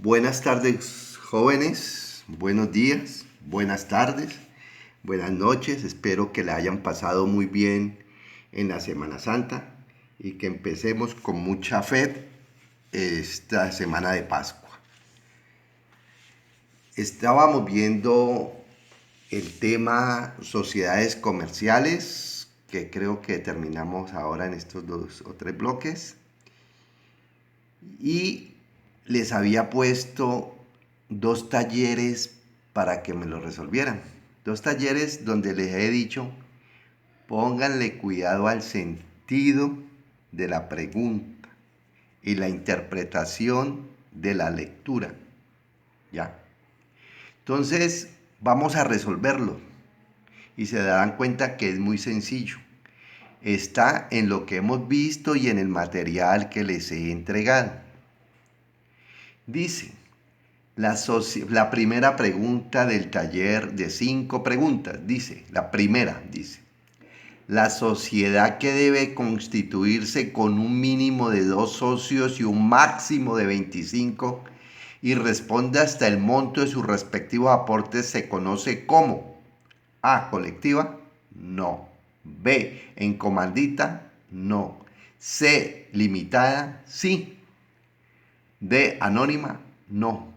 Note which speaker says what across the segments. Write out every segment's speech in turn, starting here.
Speaker 1: Buenas tardes, jóvenes, buenos días, buenas tardes, buenas noches. Espero que la hayan pasado muy bien en la Semana Santa y que empecemos con mucha fe esta semana de Pascua. Estábamos viendo el tema sociedades comerciales, que creo que terminamos ahora en estos 2 o 3 bloques. Y les había puesto 2 talleres para que me lo resolvieran. 2 talleres donde les he dicho, pónganle cuidado al sentido de la pregunta y la interpretación de la lectura. ¿Ya? Entonces, vamos a resolverlo. Y se darán cuenta que es muy sencillo. Está en lo que hemos visto y en el material que les he entregado. Dice, la primera pregunta del taller de 5 preguntas, dice, la primera, dice, la sociedad que debe constituirse con un mínimo de 2 socios y un máximo de 25 y responde hasta el monto de sus respectivos aportes se conoce como A, colectiva, no. B, en comandita, no. C, limitada, sí. D, anónima, no.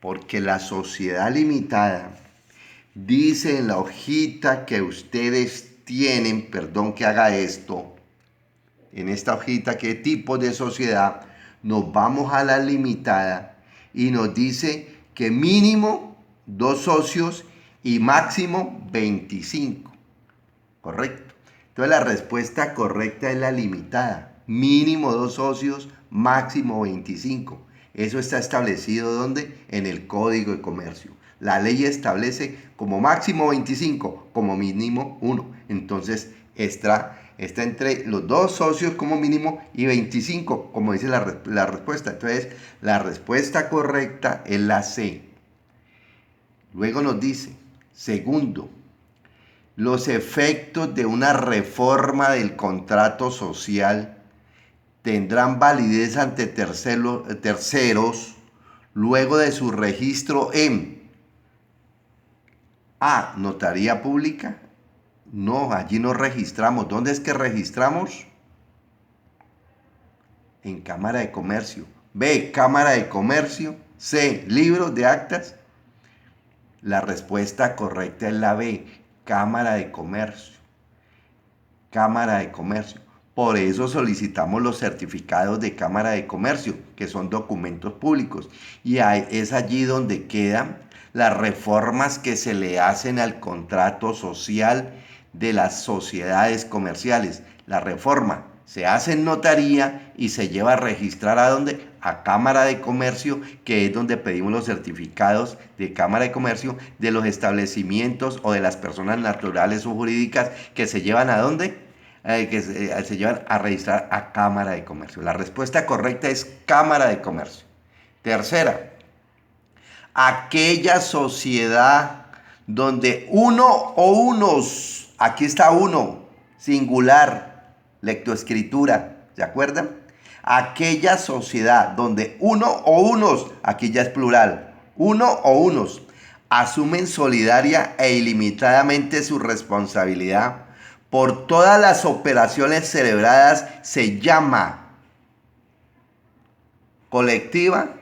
Speaker 1: Porque la sociedad limitada dice en la hojita que ustedes tienen, perdón que haga esto, en esta hojita, qué tipo de sociedad, nos vamos a la limitada y nos dice que mínimo 2 socios y máximo 25. ¿Correcto? Entonces la respuesta correcta es la limitada. Mínimo 2 socios, máximo 25. Eso está establecido ¿dónde? En el Código de Comercio. La ley establece como máximo 25, como mínimo 1. Entonces está entre los 2 socios como mínimo y 25, como dice la respuesta. Entonces la respuesta correcta es la C. Luego nos dice, segundo, los efectos de una reforma del contrato social tendrán validez ante terceros luego de su registro en A, notaría pública. No, allí no registramos. ¿Dónde es que registramos? En Cámara de Comercio. B, Cámara de Comercio. C, libros de actas. La respuesta correcta es la B, Cámara de Comercio. Cámara de Comercio. Por eso solicitamos los certificados de Cámara de Comercio, que son documentos públicos. Y es allí donde quedan las reformas que se le hacen al contrato social de las sociedades comerciales. La reforma se hace en notaría y se lleva a registrar ¿a dónde? A Cámara de Comercio, que es donde pedimos los certificados de Cámara de Comercio de los establecimientos o de las personas naturales o jurídicas que se llevan ¿a dónde? Que se llevan a registrar a Cámara de Comercio. La respuesta correcta es Cámara de Comercio. Tercera, aquella sociedad donde uno o unos, aquí está uno, singular, lectoescritura, ¿se acuerdan? Aquella sociedad donde uno o unos, aquí ya es plural, uno o unos, asumen solidaria e ilimitadamente su responsabilidad por todas las operaciones celebradas, se llama colectiva,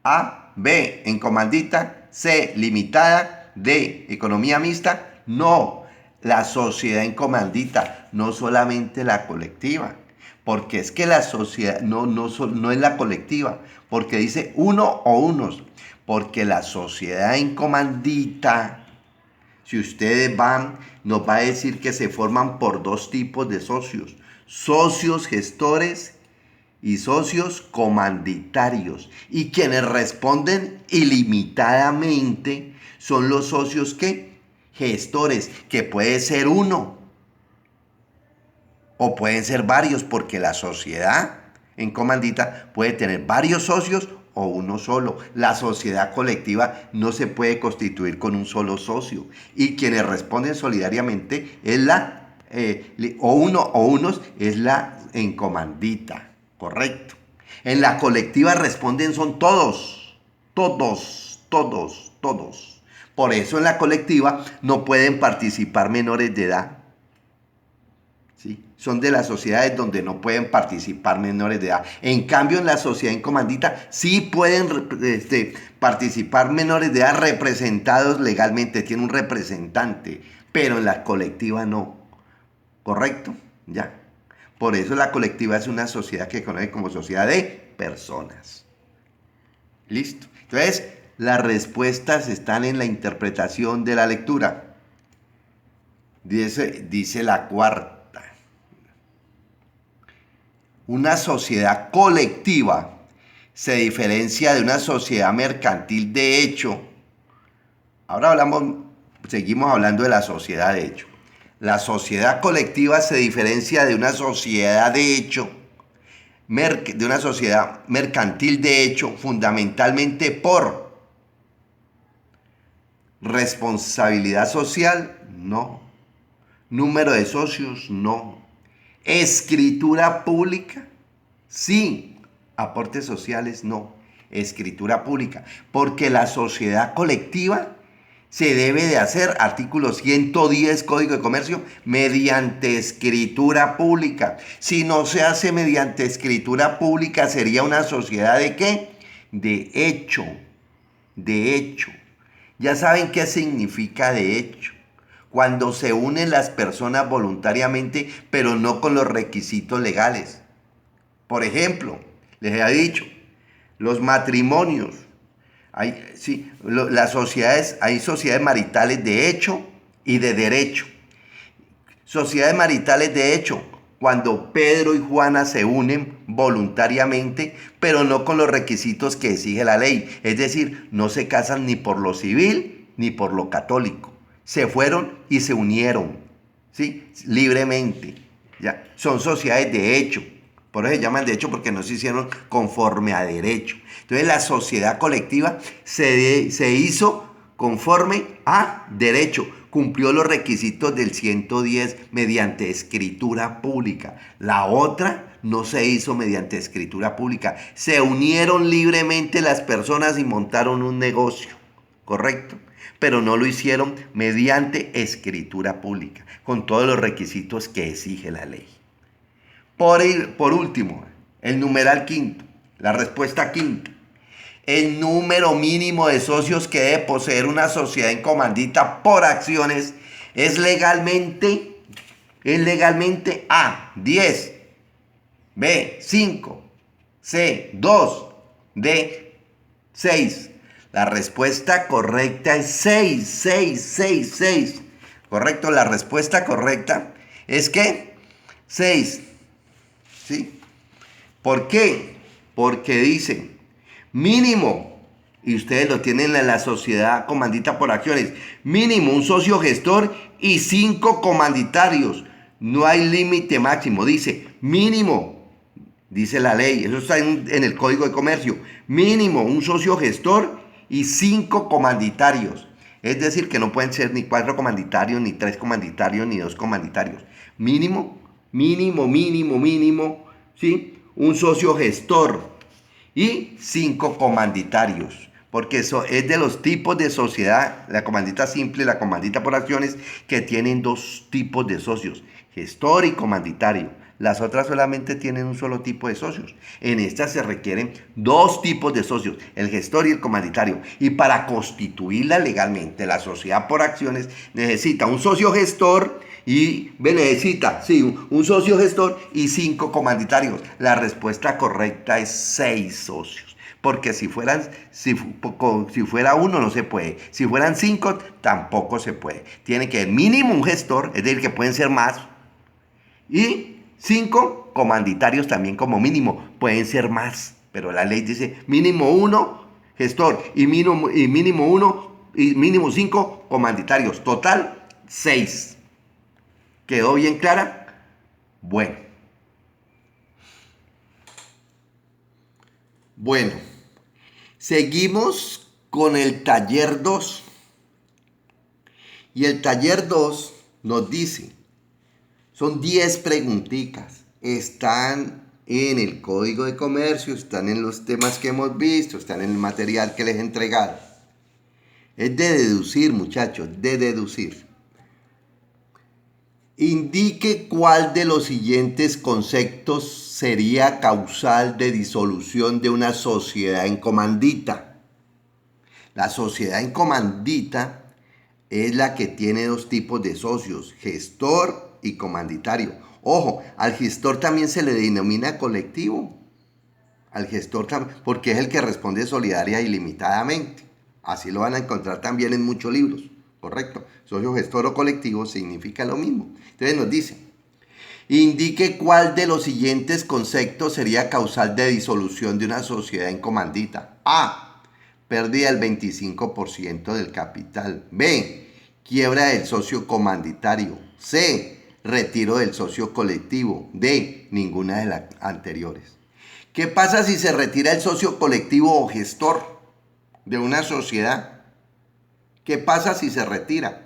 Speaker 1: A, B, en comandita, C, limitada, D, economía mixta. No, la sociedad en comandita, no solamente la colectiva, porque es que la sociedad no es la colectiva, porque dice uno o unos, porque la sociedad en comandita, si ustedes van, nos va a decir que se forman por 2 tipos de socios, socios gestores y socios comanditarios. Y quienes responden ilimitadamente son los socios ¿qué? Gestores, que puede ser uno o pueden ser varios, porque la sociedad en comandita puede tener varios socios o uno solo. La sociedad colectiva no se puede constituir con un solo socio. Y quienes responden solidariamente es o uno o unos es la en comandita. Correcto. En la colectiva responden son todos. Todos, todos, todos. Por eso en la colectiva no pueden participar menores de edad. ¿Sí? Son de las sociedades donde no pueden participar menores de edad. En cambio, en la sociedad en comandita sí pueden participar menores de edad representados legalmente, tiene un representante, pero en la colectiva no. ¿Correcto? Ya. Por eso la colectiva es una sociedad que conoce como sociedad de personas. ¿Listo? Entonces, las respuestas están en la interpretación de la lectura. Dice la cuarta. Una sociedad colectiva se diferencia de una sociedad mercantil de hecho. Ahora seguimos hablando de la sociedad de hecho. La sociedad colectiva se diferencia de una sociedad de hecho, de una sociedad mercantil de hecho, fundamentalmente por responsabilidad social, no. Número de socios, no. Escritura pública, sí. Aportes sociales, no. Escritura pública, porque la sociedad colectiva se debe de hacer, artículo 110 Código de Comercio, mediante escritura pública. Si no se hace mediante escritura pública, sería una sociedad ¿de qué? De hecho. De hecho. Ya saben qué significa de hecho. Cuando se unen las personas voluntariamente, pero no con los requisitos legales. Por ejemplo, les he dicho, los matrimonios. Las sociedades, hay sociedades maritales de hecho y de derecho. Sociedades maritales de hecho, cuando Pedro y Juana se unen voluntariamente, pero no con los requisitos que exige la ley. Es decir, no se casan ni por lo civil ni por lo católico. Se fueron y se unieron, ¿sí? Libremente. ¿Ya? Son sociedades de hecho. Por eso se llaman de hecho porque no se hicieron conforme a derecho. Entonces la sociedad colectiva se hizo conforme a derecho. Cumplió los requisitos del 110 mediante escritura pública. La otra no se hizo mediante escritura pública. Se unieron libremente las personas y montaron un negocio. ¿Correcto? Pero no lo hicieron mediante escritura pública, con todos los requisitos que exige la ley. Por último, el numeral quinto, la respuesta quinta. El número mínimo de socios que debe poseer una sociedad en comandita por acciones es legalmente A, 10, B, 5, C, 2, D, 6. La respuesta correcta es 6, 6, 6, 6. ¿Correcto? La respuesta correcta es que 6. ¿Sí? ¿Por qué? Porque dice mínimo, y ustedes lo tienen en la sociedad comandita por acciones, mínimo un socio gestor y 5 comanditarios. No hay límite máximo, dice mínimo, dice la ley, eso está en el Código de Comercio, mínimo un socio gestor y 5 comanditarios. Es decir, que no pueden ser ni 4 comanditarios, ni 3 comanditarios, ni 2 comanditarios. Mínimo, ¿sí? Un socio gestor y 5 comanditarios. Porque eso es de los tipos de sociedad, la comandita simple y la comandita por acciones, que tienen 2 tipos de socios, gestor y comanditario. Las otras solamente tienen un solo tipo de socios. En estas se requieren 2 tipos de socios, el gestor y el comanditario. Y para constituirla legalmente, la sociedad por acciones necesita un socio gestor y un socio gestor y 5 comanditarios. La respuesta correcta es 6 socios. Porque si fuera uno no se puede. Si fueran 5 tampoco se puede. Tiene que haber mínimo un gestor, es decir, que pueden ser más. Y 5 comanditarios también como mínimo. Pueden ser más. Pero la ley dice mínimo 1 gestor y mínimo 1 y mínimo 5 comanditarios. Total 6. ¿Quedó bien clara? Bueno. Seguimos con el taller 2. Y el taller 2 nos dice, son 10 preguntitas. Están en el Código de Comercio, están en los temas que hemos visto, están en el material que les he entregado. Es de deducir, muchachos, de deducir. Indique cuál de los siguientes conceptos sería causal de disolución de una sociedad en comandita. La sociedad en comandita es la que tiene dos tipos de socios, gestor y comanditario. Ojo, al gestor también se le denomina colectivo. Al gestor también, porque es el que responde solidaria y limitadamente. Así lo van a encontrar también en muchos libros, ¿correcto? Socio, gestor o colectivo significa lo mismo. Entonces nos dice, indique cuál de los siguientes conceptos sería causal de disolución de una sociedad en comandita. A, pérdida del 25% del capital. B, quiebra del socio comanditario. C, retiro del socio colectivo. D, ninguna de las anteriores. ¿Qué pasa si se retira el socio colectivo o gestor de una sociedad? ¿Qué pasa si se retira?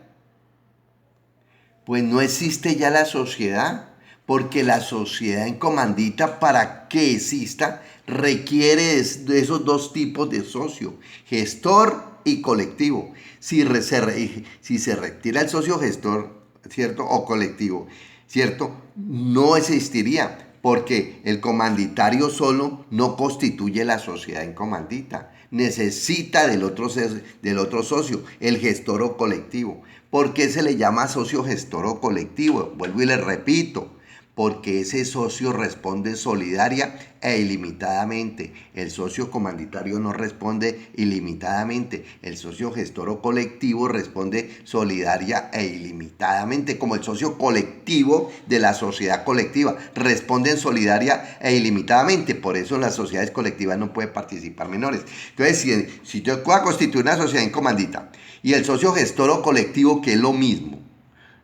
Speaker 1: Pues no existe ya la sociedad, porque la sociedad en comandita, para que exista, requiere de esos dos tipos de socio, gestor y colectivo. Si se retira el socio gestor, ¿cierto? O colectivo, ¿cierto? No existiría, porque el comanditario solo no constituye la sociedad en comandita. Necesita del otro socio, el gestor o colectivo. ¿Por qué se le llama socio gestor o colectivo? Vuelvo y le repito, porque ese socio responde solidaria e ilimitadamente. El socio comanditario no responde ilimitadamente. El socio gestor o colectivo responde solidaria e ilimitadamente, como el socio colectivo de la sociedad colectiva. Responden solidaria e ilimitadamente. Por eso en las sociedades colectivas no pueden participar menores. Entonces, si yo puedo constituir una sociedad en comandita y el socio gestor o colectivo, que es lo mismo,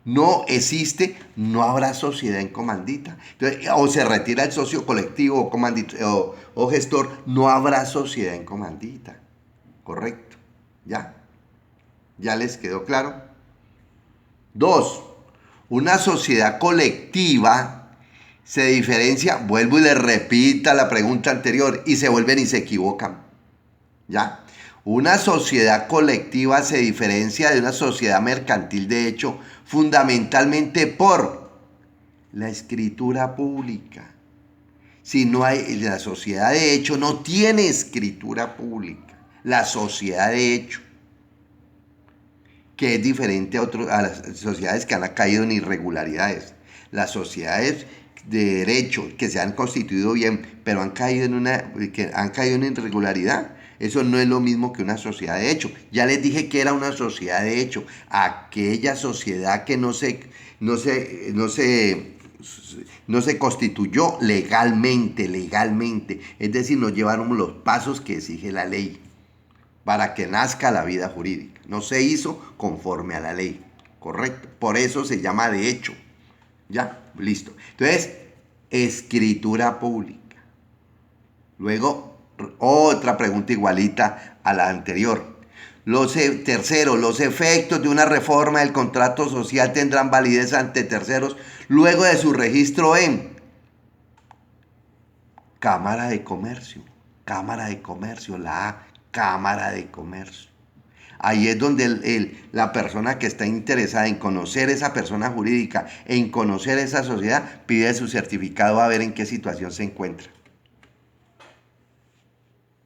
Speaker 1: no existe, no habrá sociedad en comandita. Entonces, o se retira el socio colectivo o gestor, no habrá sociedad en comandita. ¿Correcto? ¿Ya les quedó claro? 2. Una sociedad colectiva se diferencia, vuelvo y le repita la pregunta anterior, y se vuelven y se equivocan. ¿Ya? Una sociedad colectiva se diferencia de una sociedad mercantil, de hecho, fundamentalmente por la escritura pública. Si no hay, la sociedad de hecho no tiene escritura pública. La sociedad de hecho, que es diferente a las sociedades que han caído en irregularidades. Las sociedades de derecho que se han constituido bien, pero han caído en irregularidad. Eso no es lo mismo que una sociedad de hecho. Ya les dije que era una sociedad de hecho. Aquella sociedad que no se constituyó legalmente. Es decir, no llevaron los pasos que exige la ley para que nazca la vida jurídica. No se hizo conforme a la ley. ¿Correcto? Por eso se llama de hecho. Ya, listo. Entonces, escritura pública. Luego, otra pregunta igualita a la anterior. Tercero, los efectos de una reforma del contrato social tendrán validez ante terceros luego de su registro en Cámara de Comercio. Cámara de Comercio, la A, Cámara de Comercio. Ahí es donde la persona que está interesada en conocer esa persona jurídica, en conocer esa sociedad, pide su certificado a ver en qué situación se encuentra.